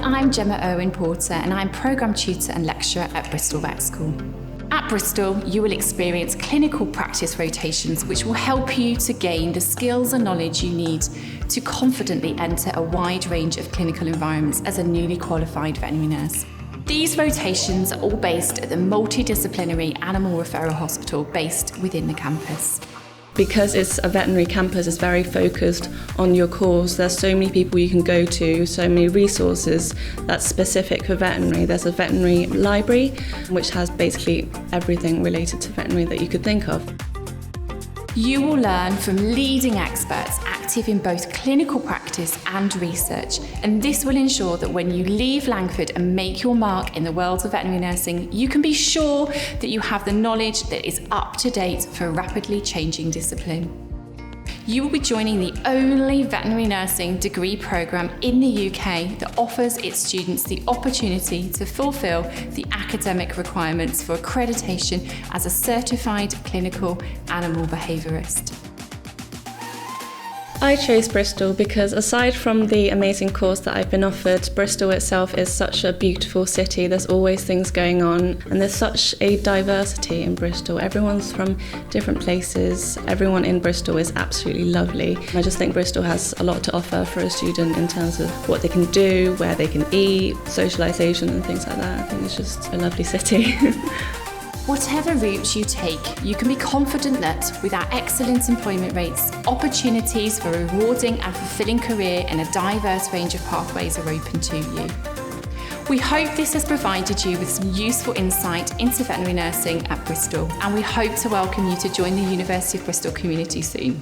I'm Gemma Irwin-Porter and I'm Programme Tutor and Lecturer at Bristol Vet School. At Bristol, you will experience clinical practice rotations which will help you to gain the skills and knowledge you need to confidently enter a wide range of clinical environments as a newly qualified veterinary nurse. These rotations are all based at the multidisciplinary animal referral hospital based within the campus. Because it's a veterinary campus, it's very focused on your course. There's so many people you can go to, so many resources that's specific for veterinary. There's a veterinary library, which has basically everything related to veterinary that you could think of. You will learn from leading experts active in both clinical practice and research, and this will ensure that when you leave Langford and make your mark in the world of veterinary nursing, you can be sure that you have the knowledge that is up to date for a rapidly changing discipline. You will be joining the only veterinary nursing degree programme in the UK that offers its students the opportunity to fulfil the academic requirements for accreditation as a certified clinical animal behaviourist. I chose Bristol because aside from the amazing course that I've been offered, Bristol itself is such a beautiful city. There's always things going on and there's such a diversity in Bristol. Everyone's from different places. Everyone in Bristol is absolutely lovely. I just think Bristol has a lot to offer for a student in terms of what they can do, where they can eat, socialisation and things like that. I think it's just a lovely city. Whatever route you take, you can be confident that with our excellent employment rates, opportunities for a rewarding and fulfilling career in a diverse range of pathways are open to you. We hope this has provided you with some useful insight into veterinary nursing at Bristol, and we hope to welcome you to join the University of Bristol community soon.